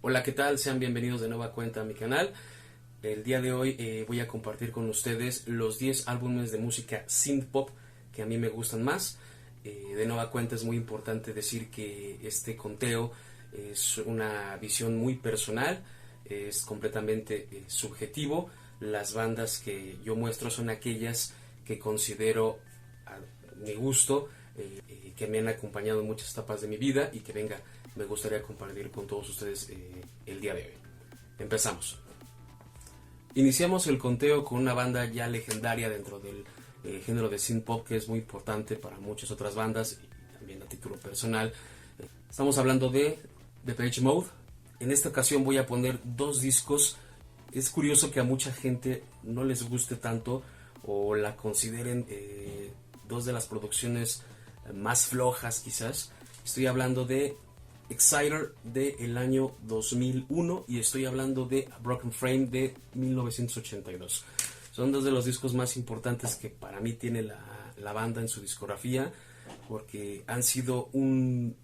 Hola, ¿qué tal? Sean bienvenidos de nueva cuenta a mi canal. El día de hoy voy a compartir con ustedes los 10 álbumes de música synth pop que a mí me gustan más. De nueva cuenta es muy importante decir que este conteo es una visión muy personal, es completamente subjetivo. Las bandas que yo muestro son aquellas que considero a mi gusto, que me han acompañado en muchas etapas de mi vida y que me gustaría compartir con todos ustedes el día de hoy. Empezamos. Iniciamos el conteo con una banda ya legendaria dentro del género de synth pop, que es muy importante para muchas otras bandas y también a título personal. Estamos hablando de Depeche Mode. En esta ocasión voy a poner dos discos. Es curioso que a mucha gente no les guste tanto o la consideren dos de las producciones más flojas quizás. Estoy hablando de Exciter del año 2001 y estoy hablando de Broken Frame de 1982. Son dos de los discos más importantes que para mí tiene la banda en su discografía, porque han sido un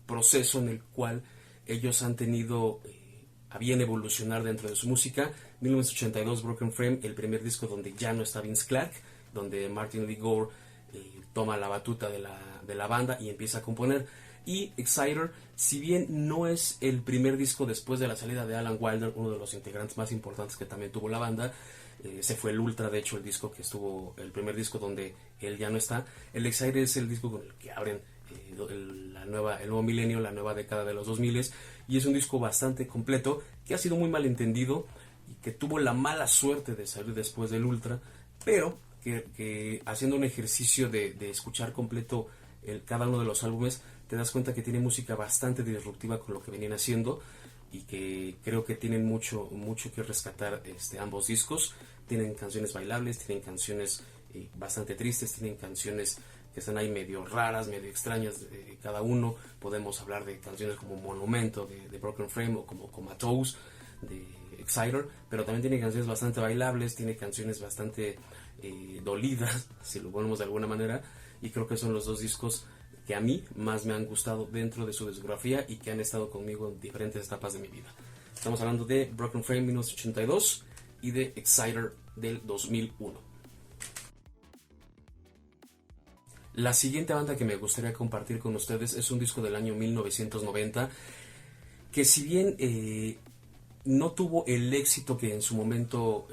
proceso en el cual ellos han tenido a bien evolucionar dentro de su música. 1982, Broken Frame, el primer disco donde ya no está Vince Clarke, donde Martin Lee Gore toma la batuta de la banda y empieza a componer. Y Exciter, si bien no es el primer disco después de la salida de Alan Wilder, uno de los integrantes más importantes que también tuvo la banda, ese fue el Ultra, de hecho, el disco que estuvo, el primer disco donde él ya no está. El Exciter es el disco con el que abren el nuevo milenio, la nueva década de los 2000, y es un disco bastante completo que ha sido muy mal entendido y que tuvo la mala suerte de salir después del Ultra, pero que haciendo un ejercicio de escuchar completo cada uno de los álbumes, te das cuenta que tiene música bastante disruptiva con lo que venían haciendo, y que creo que tienen mucho que rescatar ambos discos. Tienen canciones bailables, tienen canciones bastante tristes, tienen canciones que están ahí medio raras, medio extrañas cada uno. Podemos hablar de canciones como Monumento de Broken Frame o como Comatose de Exciter, pero también tiene canciones bastante bailables, tiene canciones bastante dolidas, si lo ponemos de alguna manera, y creo que son los dos discos que a mí más me han gustado dentro de su discografía y que han estado conmigo en diferentes etapas de mi vida. Estamos hablando de Broken Frame 1982 y de Exciter del 2001. La siguiente banda que me gustaría compartir con ustedes es un disco del año 1990 que, si bien no tuvo el éxito que en su momento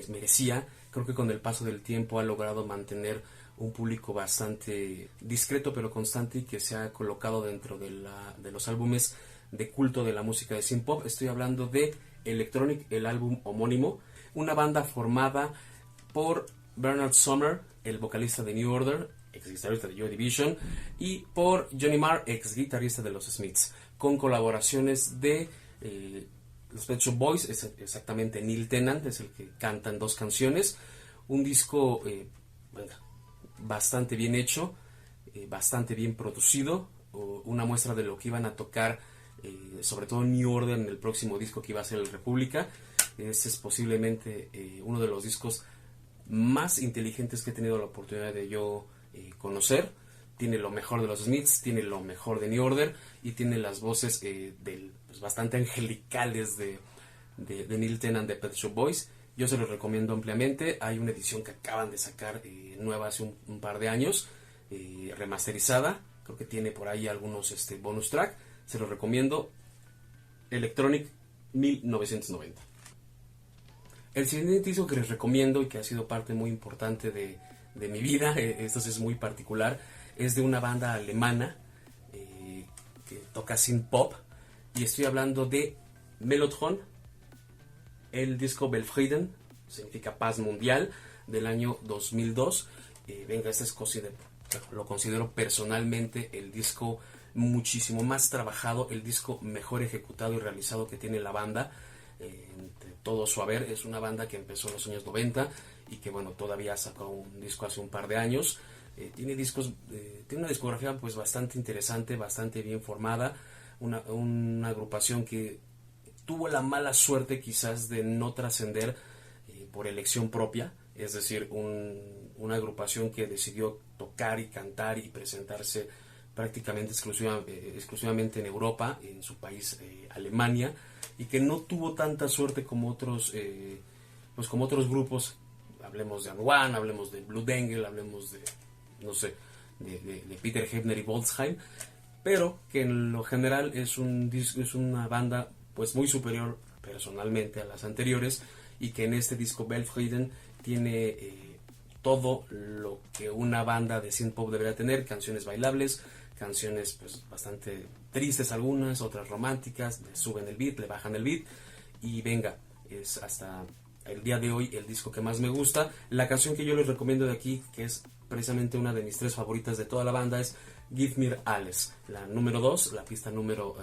merecía, creo que con el paso del tiempo ha logrado mantener un público bastante discreto pero constante, y que se ha colocado dentro de los álbumes de culto de la música de synth pop. Estoy hablando de Electronic, el álbum homónimo, una banda formada por Bernard Sumner, el vocalista de New Order, ex guitarrista de Joy Division, y por Johnny Marr, ex guitarrista de los Smiths, con colaboraciones de los Pet Shop Boys, exactamente Neil Tennant es el que canta en dos canciones. Un disco bastante bien hecho, bastante bien producido, una muestra de lo que iban a tocar, sobre todo New Order, en el próximo disco que iba a ser el República. Este es posiblemente uno de los discos más inteligentes que he tenido la oportunidad de yo conocer. Tiene lo mejor de los Smiths, tiene lo mejor de New Order y tiene las voces bastante angelicales de Neil Tennant de Pet Shop Boys. Yo se los recomiendo ampliamente. Hay una edición que acaban de sacar nueva hace un par de años, remasterizada. Creo que tiene por ahí algunos bonus track. Se los recomiendo. Electronic 1990. El siguiente disco que les recomiendo y que ha sido parte muy importante de mi vida, esto es muy particular, es de una banda alemana que toca synth pop, y estoy hablando de Mellotron. El disco Belfrieden, significa paz mundial, del año 2002. Lo considero personalmente el disco muchísimo más trabajado, el disco mejor ejecutado y realizado que tiene la banda. Entre todo su haber, es una banda que empezó en los años 90 y que todavía sacó un disco hace un par de años. Tiene una discografía pues bastante interesante, bastante bien formada, una agrupación que tuvo la mala suerte quizás de no trascender por elección propia, es decir, una agrupación que decidió tocar y cantar y presentarse prácticamente exclusivamente en Europa, en su país Alemania, y que no tuvo tanta suerte como otros como otros grupos. Hablemos de One, hablemos de Blue Dangle, hablemos de, no sé, de Peter Hebner y Wolfsheim, pero que en lo general es una banda pues muy superior personalmente a las anteriores, y que en este disco Belfrieden tiene todo lo que una banda de synth pop debería tener: canciones bailables, canciones pues bastante tristes, algunas, otras románticas, le suben el beat, le bajan el beat, y venga, es hasta el día de hoy el disco que más me gusta. La canción que yo les recomiendo de aquí, que es precisamente una de mis 3 favoritas de toda la banda, es Give Mir Alles, la número 2, la pista número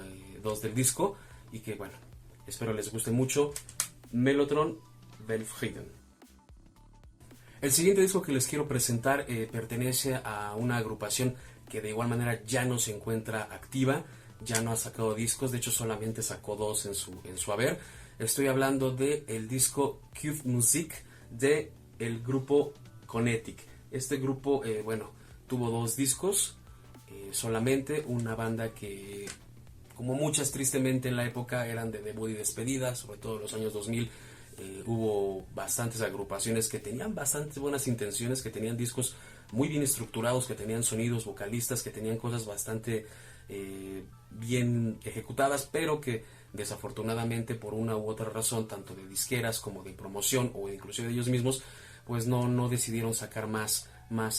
2 del disco, y que bueno, espero les guste mucho. Mellotron, Belfrieden. El siguiente disco que les quiero presentar pertenece a una agrupación que de igual manera ya no se encuentra activa, ya no ha sacado discos, de hecho solamente sacó 2 en su haber. Estoy hablando del disco Cube Music de el grupo Konetik. Este grupo, tuvo 2 discos solamente, una banda que, como muchas tristemente en la época, eran de debut y despedida, sobre todo en los años 2000. Hubo bastantes agrupaciones que tenían bastantes buenas intenciones, que tenían discos muy bien estructurados, que tenían sonidos, vocalistas, que tenían cosas bastante bien ejecutadas, pero que desafortunadamente por una u otra razón, tanto de disqueras como de promoción o inclusive de ellos mismos, pues no decidieron sacar más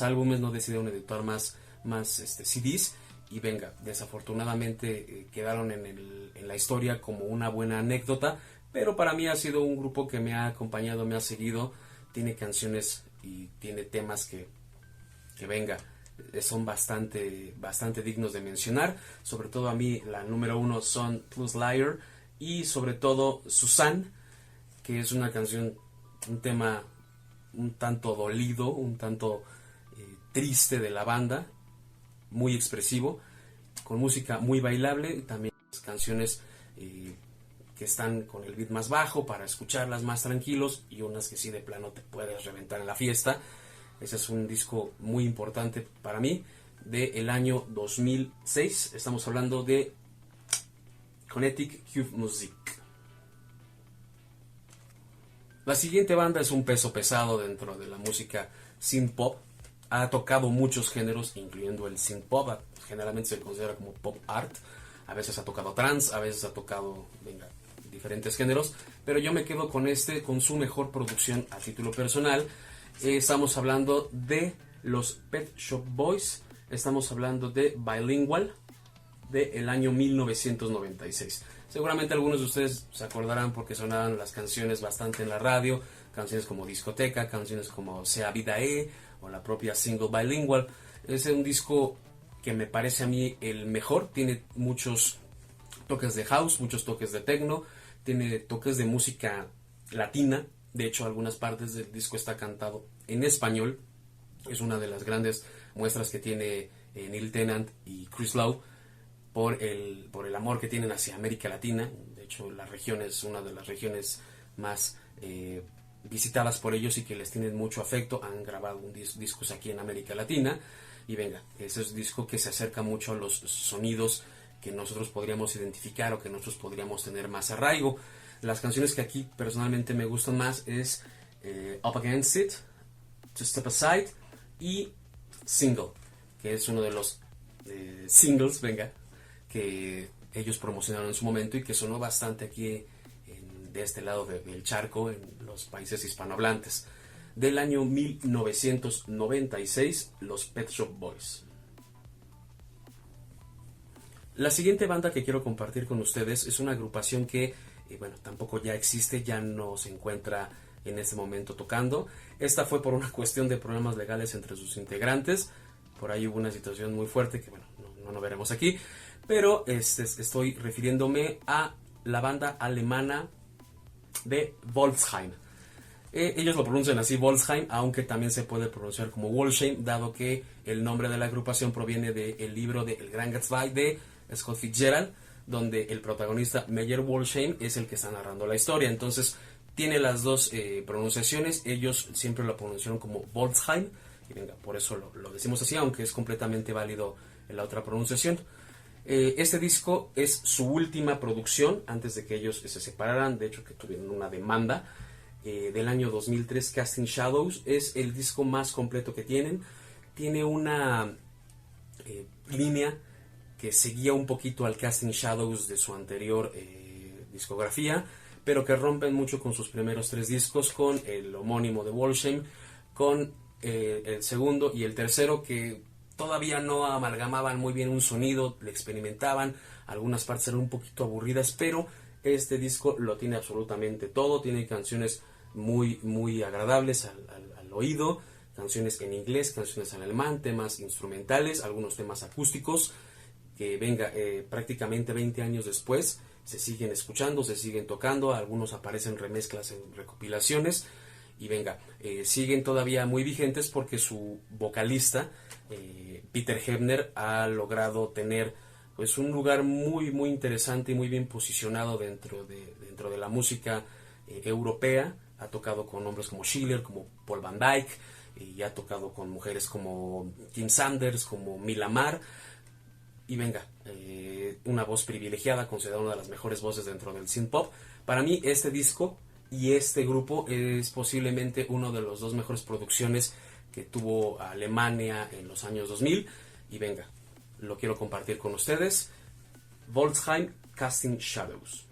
álbumes, no decidieron editar más CDs, y venga, desafortunadamente quedaron en la historia como una buena anécdota. Pero para mí ha sido un grupo que me ha acompañado, me ha seguido, tiene canciones y tiene temas que venga, son bastante dignos de mencionar. Sobre todo a mí la número 1 son Plus Liar, y sobre todo Suzanne, que es una canción, un tema un tanto dolido, un tanto triste de la banda, muy expresivo, con música muy bailable, y también canciones que están con el beat más bajo para escucharlas más tranquilos, y unas que sí de plano te puedes reventar en la fiesta. Ese es un disco muy importante para mí, del año 2006. Estamos hablando de Konetik Cube Music. La siguiente banda es un peso pesado dentro de la música synth pop. Ha tocado muchos géneros, incluyendo el synth pop. Generalmente se considera como pop art. A veces ha tocado trance, a veces ha tocado diferentes géneros, pero yo me quedo con su mejor producción a título personal. Estamos hablando de los Pet Shop Boys, estamos hablando de Bilingual, del año 1996. Seguramente algunos de ustedes se acordarán porque sonaban las canciones bastante en la radio, canciones como Discoteca, canciones como Sea Vida o la propia single Bilingual. Es un disco que me parece a mí el mejor, tiene muchos toques de house, muchos toques de techno, tiene toques de música latina. De hecho, algunas partes del disco está cantado en español. Es una de las grandes muestras que tiene Neil Tennant y Chris Lowe por el amor que tienen hacia América Latina. De hecho, la región es una de las regiones más visitadas por ellos y que les tienen mucho afecto. Han grabado discos aquí en América Latina. Y venga, ese es un disco que se acerca mucho a los sonidos que nosotros podríamos identificar o que nosotros podríamos tener más arraigo. Las canciones que aquí personalmente me gustan más es Up Against It, To Step Aside y Single, que es uno de los singles, que ellos promocionaron en su momento y que sonó bastante aquí de este lado del charco, en los países hispanohablantes. Del año 1996, los Pet Shop Boys. La siguiente banda que quiero compartir con ustedes es una agrupación que, tampoco ya existe, ya no se encuentra en este momento tocando. Esta fue por una cuestión de problemas legales entre sus integrantes. Por ahí hubo una situación muy fuerte que, no veremos aquí. Pero estoy refiriéndome a la banda alemana de Wolfsheim. Ellos lo pronuncian así, Wolfsheim, aunque también se puede pronunciar como Wolfsheim, dado que el nombre de la agrupación proviene del libro de El Gran Gatsby de Scott Fitzgerald, donde el protagonista Meyer Wolfsheim es el que está narrando la historia. Entonces tiene las dos pronunciaciones. Ellos siempre lo pronunciaron como Wolfsheim, y venga, por eso lo decimos así, aunque es completamente válido en la otra pronunciación. Este disco es su última producción antes de que ellos se separaran, de hecho que tuvieron una demanda del año 2003. Casting Shadows es el disco más completo que tienen. Tiene una línea que seguía un poquito al Casting Shadows de su anterior discografía, pero que rompen mucho con sus primeros 3 discos, con el homónimo de Wolfsheim, con el segundo y el tercero, que todavía no amalgamaban muy bien un sonido, le experimentaban, algunas partes eran un poquito aburridas, pero este disco lo tiene absolutamente todo, tiene canciones muy, muy agradables al oído, canciones en inglés, canciones en alemán, temas instrumentales, algunos temas acústicos, que venga, prácticamente 20 años después, se siguen escuchando, se siguen tocando, algunos aparecen remezclas en recopilaciones, y venga, siguen todavía muy vigentes porque su vocalista, Peter Hebner, ha logrado tener pues un lugar muy muy interesante y muy bien posicionado dentro de la música europea. Ha tocado con hombres como Schiller, como Paul Van Dyk, y ha tocado con mujeres como Kim Sanders, como Mila Mar, y venga, una voz privilegiada, considerada una de las mejores voces dentro del synth pop. Para mí este disco y este grupo es posiblemente uno de los 2 mejores producciones que tuvo Alemania en los años 2000, y venga, lo quiero compartir con ustedes. Wolfsheim, Casting Shadows.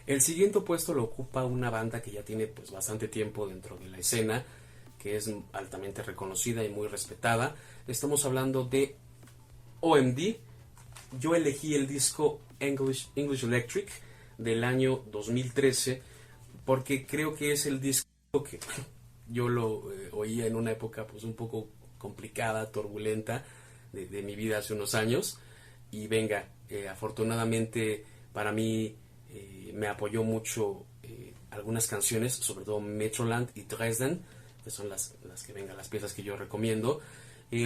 El siguiente puesto lo ocupa una banda que ya tiene pues bastante tiempo dentro de la escena, que es altamente reconocida y muy respetada. Estamos hablando de OMD. Yo elegí el disco English Electric del año 2013 porque creo que es el disco que yo lo oía en una época pues un poco complicada, turbulenta de mi vida hace unos años, y venga, afortunadamente para mí me apoyó mucho algunas canciones, sobre todo Metroland y Dresden, que son las que venga, las piezas que yo recomiendo.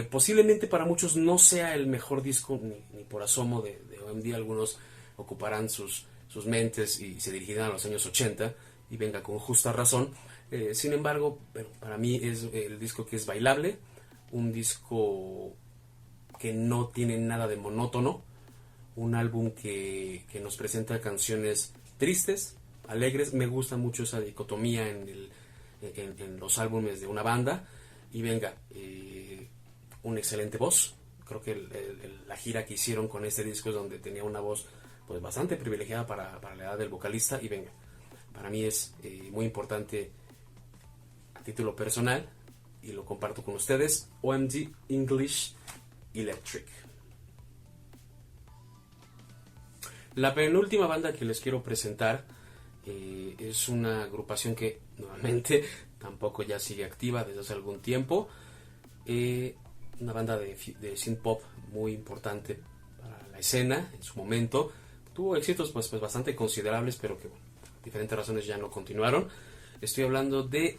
Posiblemente para muchos no sea el mejor disco ni por asomo de OMD. Algunos ocuparán sus mentes y se dirigirán a los años 80, y venga, con justa razón. Sin embargo, para mí es el disco que es bailable, un disco que no tiene nada de monótono, un álbum que nos presenta canciones tristes, alegres. Me gusta mucho esa dicotomía en los álbumes de una banda, y venga, una excelente voz. Creo que la gira que hicieron con este disco es donde tenía una voz pues bastante privilegiada para la edad del vocalista, y venga, para mí es muy importante a título personal, y lo comparto con ustedes. OMD English Electric. La penúltima banda que les quiero presentar es una agrupación que nuevamente tampoco ya sigue activa desde hace algún tiempo. Una banda de synth pop muy importante para la escena en su momento. Tuvo éxitos pues bastante considerables, pero que por diferentes razones ya no continuaron. Estoy hablando de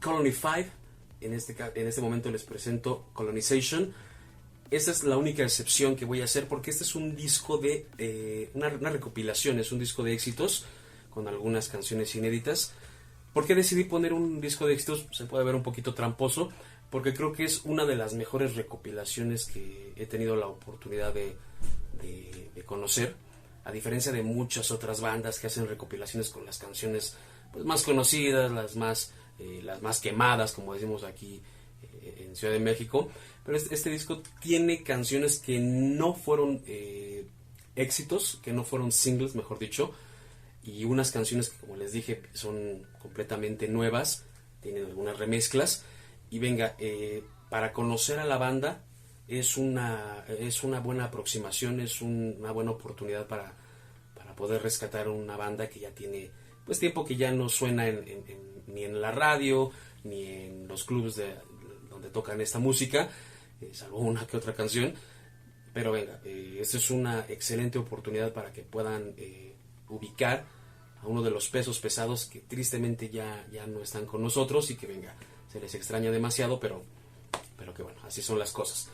Colony 5. En este momento les presento Colonization. Esta es la única excepción que voy a hacer, porque este es un disco de una recopilación, es un disco de éxitos con algunas canciones inéditas. ¿Por qué decidí poner un disco de éxitos? Se puede ver un poquito tramposo, porque creo que es una de las mejores recopilaciones que he tenido la oportunidad de conocer, a diferencia de muchas otras bandas que hacen recopilaciones con las canciones pues más conocidas, las más quemadas, como decimos aquí en Ciudad de México. Pero este disco tiene canciones que no fueron éxitos, que no fueron singles, mejor dicho, y unas canciones que, como les dije, son completamente nuevas, tienen algunas remezclas. Y venga, para conocer a la banda es una buena aproximación, es una buena oportunidad para poder rescatar una banda que ya tiene pues tiempo que ya no suena ni en la radio ni en los clubes donde tocan esta música, salvo una que otra canción. Pero venga, esta es una excelente oportunidad para que puedan ubicar a uno de los pesos pesados que tristemente ya no están con nosotros, y que venga, se les extraña demasiado, pero que bueno, así son las cosas.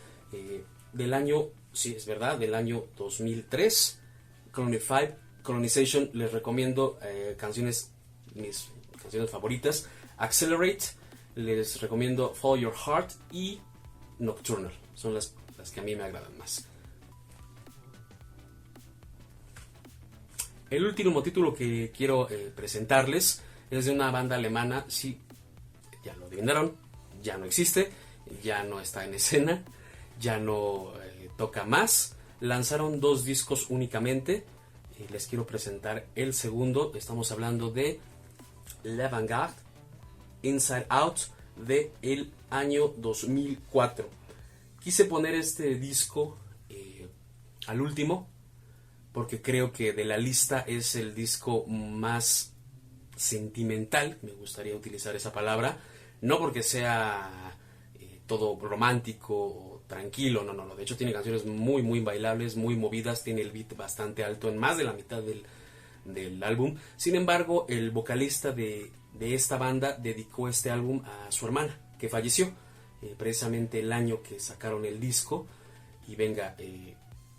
Del año, sí, es verdad, del año 2003, Colonization. Les recomiendo canciones, mis canciones favoritas: Accelerate, les recomiendo Follow Your Heart y Nocturnal. Son las que a mí me agradan más. El último título que quiero presentarles es de una banda alemana. Sí, ya lo adivinaron, ya no existe, ya no está en escena, ya no toca más. Lanzaron 2 discos únicamente. Les quiero presentar el segundo. Estamos hablando de L'Avant-Garde, Inside Out, de el año 2004. Quise poner este disco al último porque creo que de la lista es el disco más sentimental, me gustaría utilizar esa palabra, no porque sea todo romántico o tranquilo, no, de hecho tiene canciones muy muy bailables, muy movidas, tiene el beat bastante alto en más de la mitad del álbum. Sin embargo, el vocalista de esta banda dedicó este álbum a su hermana, que falleció precisamente el año que sacaron el disco. Y venga,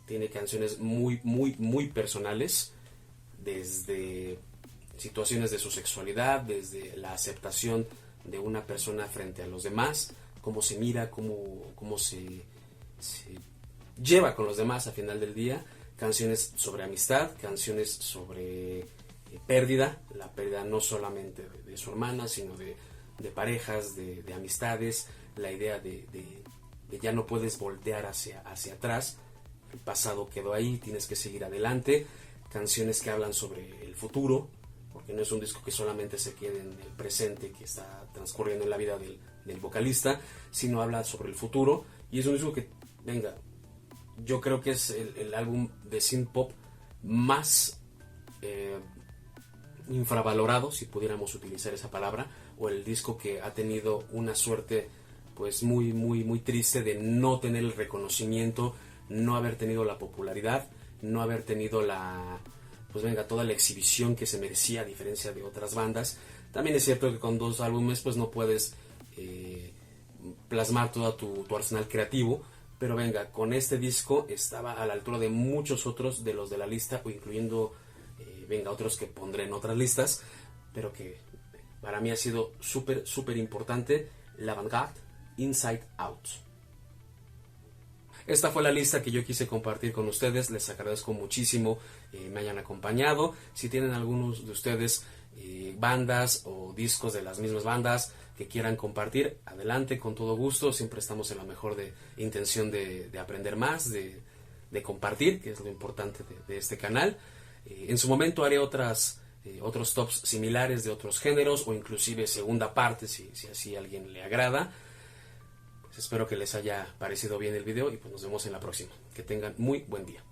tiene canciones muy muy muy personales, desde situaciones de su sexualidad, desde la aceptación de una persona frente a los demás, cómo se mira, cómo se lleva con los demás al final del día, canciones sobre amistad, canciones sobre pérdida, la pérdida no solamente de su hermana, sino de parejas, de amistades, la idea de ya no puedes voltear hacia atrás, el pasado quedó ahí, tienes que seguir adelante, canciones que hablan sobre el futuro, porque no es un disco que solamente se quede en el presente que está transcurriendo en la vida del vocalista, sino habla sobre el futuro. Y es un disco que, venga, yo creo que es el álbum de synth pop más infravalorado, si pudiéramos utilizar esa palabra, o el disco que ha tenido una suerte pues muy muy muy triste de no tener el reconocimiento, no haber tenido la popularidad, no haber tenido toda la exhibición que se merecía, a diferencia de otras bandas. También es cierto que con 2 álbumes pues no puedes plasmar todo tu arsenal creativo, pero venga, con este disco estaba a la altura de muchos otros de los de la lista, o incluyendo otros que pondré en otras listas, pero que para mí ha sido súper súper importante. L'Avant-Garde, Inside Out. Esta fue la lista que yo quise compartir con ustedes. Les agradezco muchísimo me hayan acompañado. Si tienen algunos de ustedes bandas o discos de las mismas bandas que quieran compartir, adelante, con todo gusto. Siempre estamos en la mejor intención de aprender más, de compartir, que es lo importante de este canal. En su momento haré otros tops similares de otros géneros, o inclusive segunda parte si así a alguien le agrada. Espero que les haya parecido bien el video y pues nos vemos en la próxima. Que tengan muy buen día.